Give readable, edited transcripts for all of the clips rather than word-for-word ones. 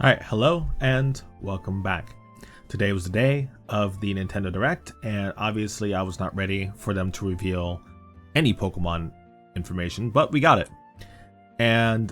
Alright, hello and welcome back. Today was the day of the Nintendo Direct, and obviously I was not ready for them to reveal any Pokemon information, but we got it. And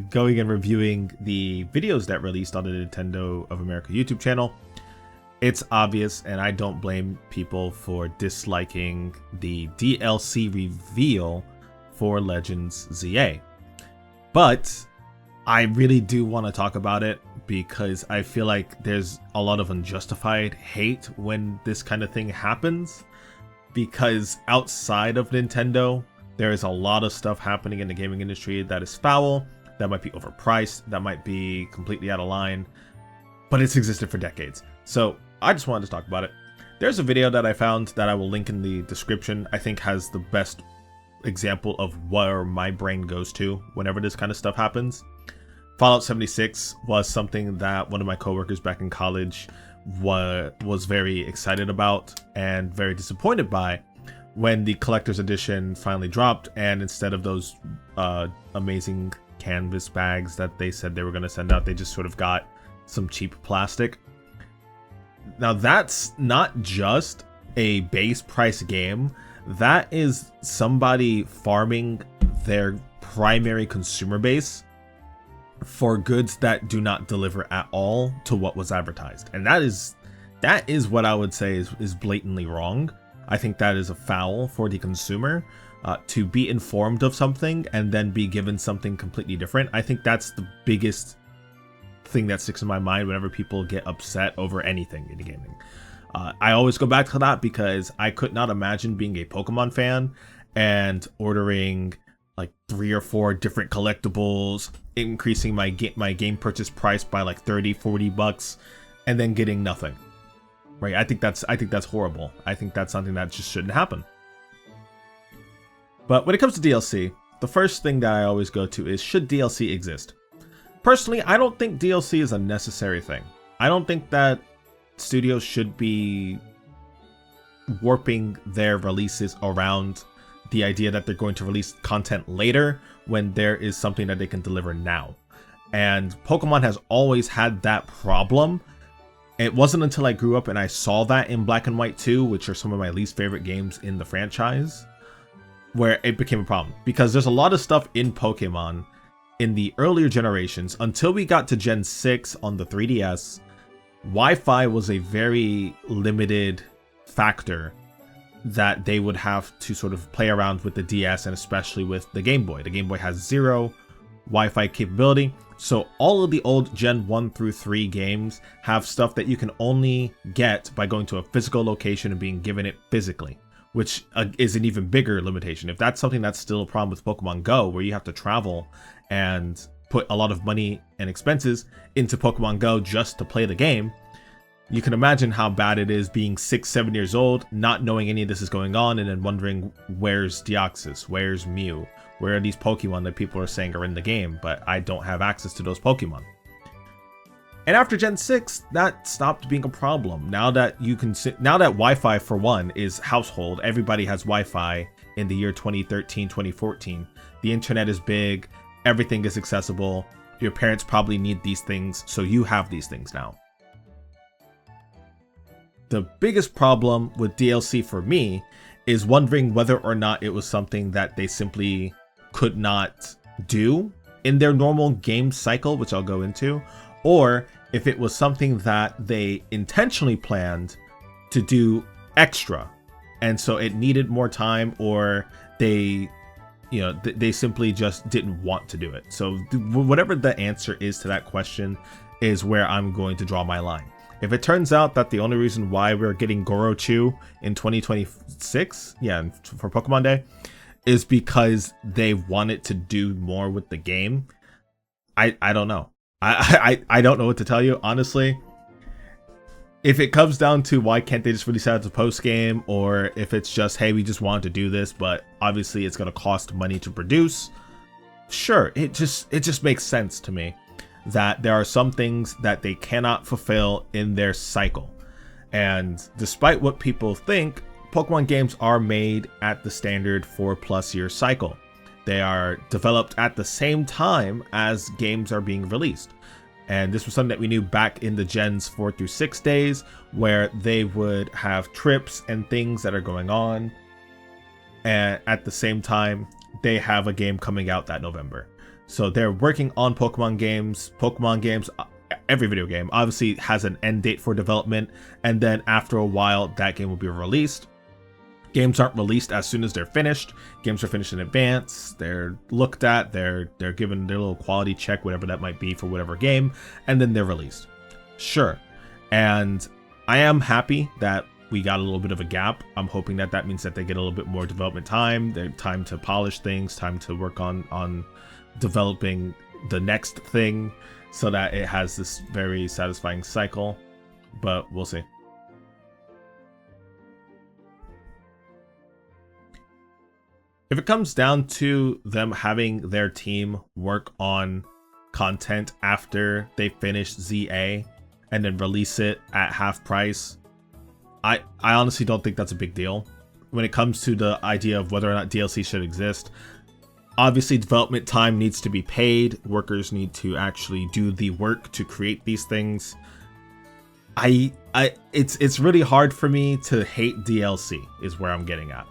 going and reviewing the videos that released on the Nintendo of America YouTube channel, it's obvious, and I don't blame people for disliking the DLC reveal for Legends ZA. But I really do want to talk about it because I feel like there's a lot of unjustified hate when this kind of thing happens, because outside of Nintendo, there is a lot of stuff happening in the gaming industry that is foul, that might be overpriced, that might be completely out of line, but it's existed for decades. So I just wanted to talk about it. There's a video that I found that I will link in the description, I think has the best example of where my brain goes to whenever this kind of stuff happens. Fallout 76 was something that one of my coworkers back in college was very excited about and very disappointed by when the collector's edition finally dropped, and instead of those amazing canvas bags that they said they were going to send out, they just sort of got some cheap plastic. Now that's not just a base price game, that is somebody farming their primary consumer base for goods that do not deliver at all to what was advertised. And that is what I would say is blatantly wrong. I think that is a foul for the consumer to be informed of something and then be given something completely different. I think that's the biggest thing that sticks in my mind whenever people get upset over anything in gaming. I always go back to that because I could not imagine being a Pokemon fan and ordering like 3 or 4 different collectibles, increasing my game purchase price by like 30-40 bucks, and then getting nothing. Right? I think that's horrible. I think that's something that just shouldn't happen. But when it comes to DLC, the first thing that I always go to is, should DLC exist? Personally, I don't think DLC is a necessary thing. I don't think that studios should be warping their releases around the idea that they're going to release content later when there is something that they can deliver now. And Pokemon has always had that problem. It wasn't until I grew up and I saw that in Black and White 2, which are some of my least favorite games in the franchise, where it became a problem. Because there's a lot of stuff in Pokemon in the earlier generations, until we got to Gen 6 on the 3DS, Wi-Fi was a very limited factor that they would have to sort of play around with the DS and especially with the Game Boy. The Game Boy has 0 Wi-Fi capability, so all of the old Gen 1 through 3 games have stuff that you can only get by going to a physical location and being given it physically, which is an even bigger limitation. If that's something that's still a problem with Pokemon Go, where you have to travel and put a lot of money and expenses into Pokemon Go just to play the game, you can imagine how bad it is being 6-7 years old, not knowing any of this is going on, and then wondering, where's Deoxys, where's Mew, where are these Pokemon that people are saying are in the game, but I don't have access to those Pokemon. And after Gen 6, that stopped being a problem. Now that Wi-Fi, for one, is household, everybody has Wi-Fi in the year 2013, 2014. The internet is big, everything is accessible, your parents probably need these things, so you have these things now. The biggest problem with DLC for me is wondering whether or not it was something that they simply could not do in their normal game cycle, which I'll go into, or if it was something that they intentionally planned to do extra, and so it needed more time, or they simply just didn't want to do it. So whatever the answer is to that question is where I'm going to draw my line. If it turns out that the only reason why we're getting Gorochu in 2026, for Pokemon Day, is because they wanted to do more with the game, I don't know. I don't know what to tell you, honestly. If it comes down to why can't they just release that as a post game, or if it's just, hey, we just wanted to do this, but obviously it's going to cost money to produce, sure, it just makes sense to me that there are some things that they cannot fulfill in their cycle. And despite what people think, Pokemon games are made at the standard 4+ year cycle. They are developed at the same time as games are being released. And this was something that we knew back in the gens 4 through 6 days, where they would have trips and things that are going on. And at the same time, they have a game coming out that November. So they're working on Pokemon games. Pokemon games, every video game obviously has an end date for development. And then after a while, that game will be released. Games aren't released as soon as they're finished. Games are finished in advance. They're looked at. They're given their little quality check, whatever that might be for whatever game, and then they're released. Sure. And I am happy that we got a little bit of a gap. I'm hoping that that means that they get a little bit more development time. Their time to polish things, time to work on developing the next thing, so that it has this very satisfying cycle. But we'll see. If it comes down to them having their team work on content after they finish ZA and then release it at half price, I honestly don't think that's a big deal. When it comes to the idea of whether or not DLC should exist, obviously development time needs to be paid. Workers need to actually do the work to create these things. It's really hard for me to hate DLC, is where I'm getting at.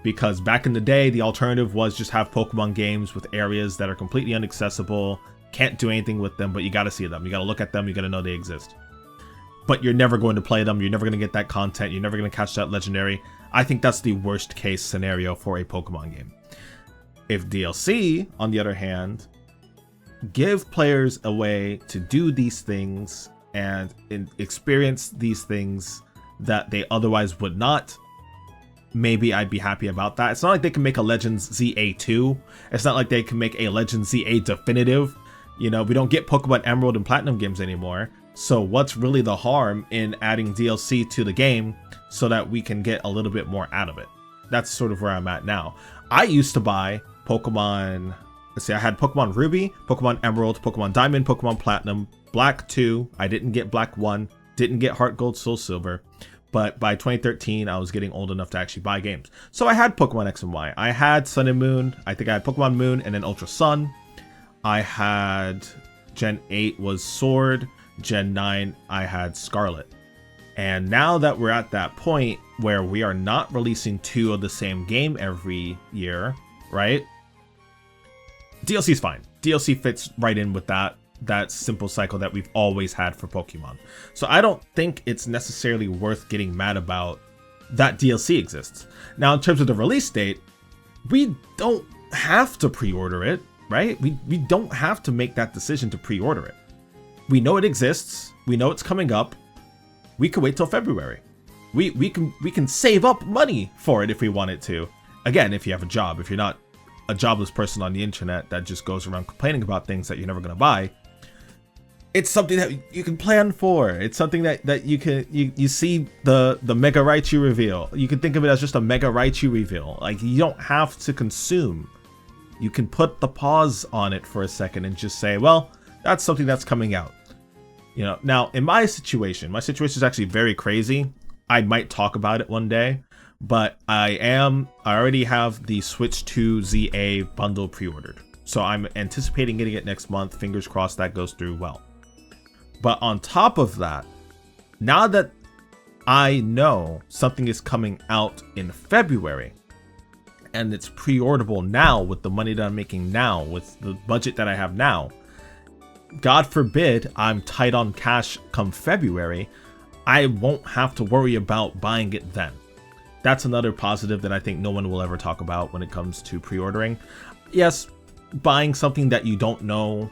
Because back in the day, the alternative was just have Pokemon games with areas that are completely inaccessible, can't do anything with them, but you gotta see them. You gotta look at them, you gotta know they exist. But you're never going to play them, you're never gonna get that content, you're never gonna catch that legendary. I think that's the worst case scenario for a Pokemon game. If DLC, on the other hand, give players a way to do these things and experience these things that they otherwise would not, maybe I'd be happy about that. It's not like they can make a Legends ZA2. It's not like they can make a Legends ZA Definitive. You know, we don't get Pokemon Emerald and Platinum games anymore. So what's really the harm in adding DLC to the game so that we can get a little bit more out of it? That's sort of where I'm at now. I used to buy Pokemon, let's see, I had Pokemon Ruby, Pokemon Emerald, Pokemon Diamond, Pokemon Platinum, Black 2. I didn't get Black 1, didn't get Heart Gold, Soul Silver. But by 2013, I was getting old enough to actually buy games. So I had Pokemon X and Y. I had Sun and Moon. I think I had Pokemon Moon and then Ultra Sun. I had Gen 8 was Sword. Gen 9, I had Scarlet. And now that we're at that point where we are not releasing 2 of the same game every year, right? DLC's fine. DLC fits right in with that simple cycle that we've always had for Pokemon. So I don't think it's necessarily worth getting mad about that DLC exists. Now, in terms of the release date, we don't have to pre-order it, right? We don't have to make that decision to pre-order it. We know it exists. We know it's coming up. We could wait till February. We can save up money for it if we wanted to. Again, if you have a job, if you're not a jobless person on the internet that just goes around complaining about things that you're never going to buy, it's something that you can plan for. It's something that you see the Mega Raichu reveal. You can think of it as just a Mega Raichu reveal. Like, you don't have to consume. You can put the pause on it for a second and just say, well, that's something that's coming out. You know, now in my situation is actually very crazy. I might talk about it one day, but I already have the Switch 2 ZA bundle pre-ordered. So I'm anticipating getting it next month. Fingers crossed that goes through well. But on top of that, now that I know something is coming out in February, and it's pre-orderable now with the money that I'm making now, with the budget that I have now, God forbid I'm tight on cash come February, I won't have to worry about buying it then. That's another positive that I think no one will ever talk about when it comes to pre-ordering. Yes, buying something that you don't know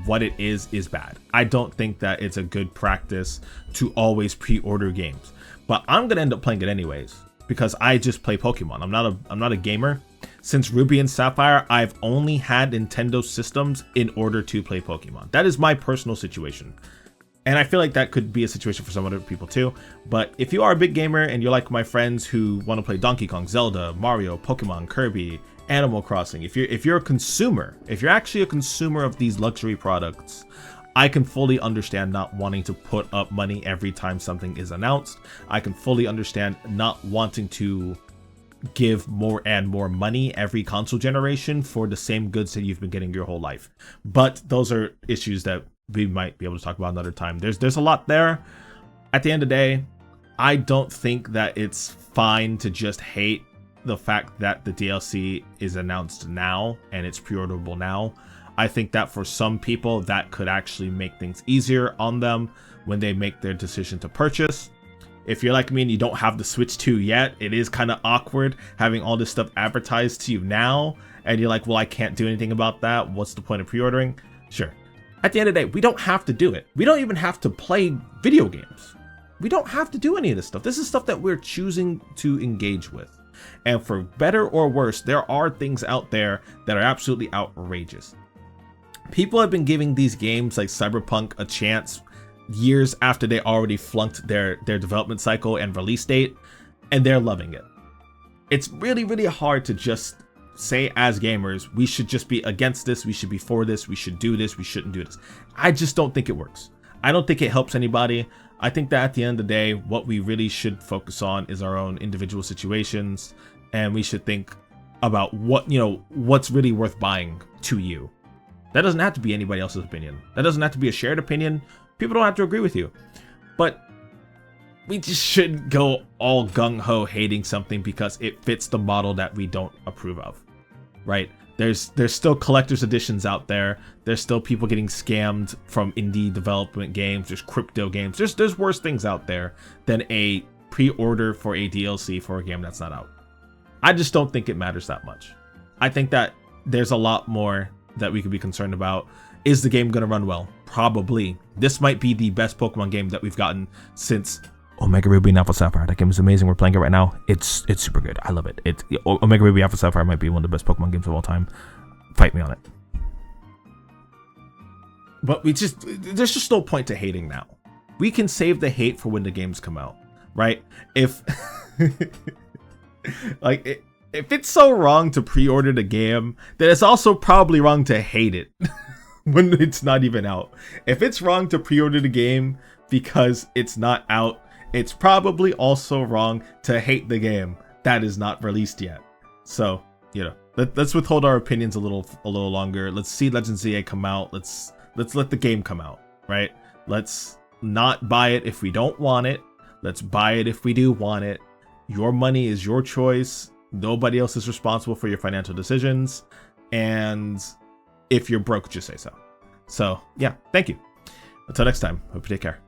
what it is bad. I don't think that it's a good practice to always pre-order games, but I'm gonna end up playing it anyways because I just play Pokemon. I'm not a gamer. Since Ruby and Sapphire, I've only had Nintendo systems in order to play Pokemon. That is my personal situation. And I feel like that could be a situation for some other people too. But if you are a big gamer and you're like my friends who want to play Donkey Kong, Zelda, Mario, Pokemon, Kirby, Animal Crossing, if you're a consumer, if you're actually a consumer of these luxury products, I can fully understand not wanting to put up money every time something is announced. I can fully understand not wanting to give more and more money every console generation for the same goods that you've been getting your whole life. But those are issues that we might be able to talk about another time. There's a lot there. At the end of the day, I don't think that it's fine to just hate the fact that the DLC is announced now and it's pre-orderable now. I think that for some people that could actually make things easier on them when they make their decision to purchase. If you're like me and you don't have the Switch 2 yet, it is kind of awkward having all this stuff advertised to you now, and you're like, well, I can't do anything about that. What's the point of pre-ordering? Sure. At the end of the day, we don't have to do it. We don't even have to play video games. We don't have to do any of this stuff. This is stuff that we're choosing to engage with. And for better or worse, there are things out there that are absolutely outrageous. People have been giving these games like Cyberpunk a chance years after they already flunked their development cycle and release date, and they're loving it. It's really, really hard to just say as gamers, we should just be against this, we should be for this, we should do this, we shouldn't do this. I just don't think it works. I don't think it helps anybody. I think that at the end of the day, what we really should focus on is our own individual situations, and we should think about what's really worth buying to you. That doesn't have to be anybody else's opinion. That doesn't have to be a shared opinion. People don't have to agree with you. But we just shouldn't go all gung-ho hating something because it fits the model that we don't approve of, right? There's still collector's editions out there. There's still people getting scammed from indie development games. There's crypto games. There's worse things out there than a pre-order for a DLC for a game that's not out. I just don't think it matters that much. I think that there's a lot more that we could be concerned about. Is the game going to run well? Probably. This might be the best Pokemon game that we've gotten since Omega Ruby and Alpha Sapphire. That game is amazing. We're playing it right now. It's super good. I love it. Omega Ruby Alpha Sapphire might be one of the best Pokemon games of all time. Fight me on it. But there's just no point to hating now. We can save the hate for when the games come out, right? If if it's so wrong to pre-order the game, then it's also probably wrong to hate it when it's not even out. If it's wrong to pre-order the game because it's not out, it's probably also wrong to hate the game that is not released yet. So, let's withhold our opinions a little longer. Let's see Legend ZA come out. Let's let the game come out, right? Let's not buy it if we don't want it. Let's buy it if we do want it. Your money is your choice. Nobody else is responsible for your financial decisions. And if you're broke, just say so. So, yeah, thank you. Until next time, hope you take care.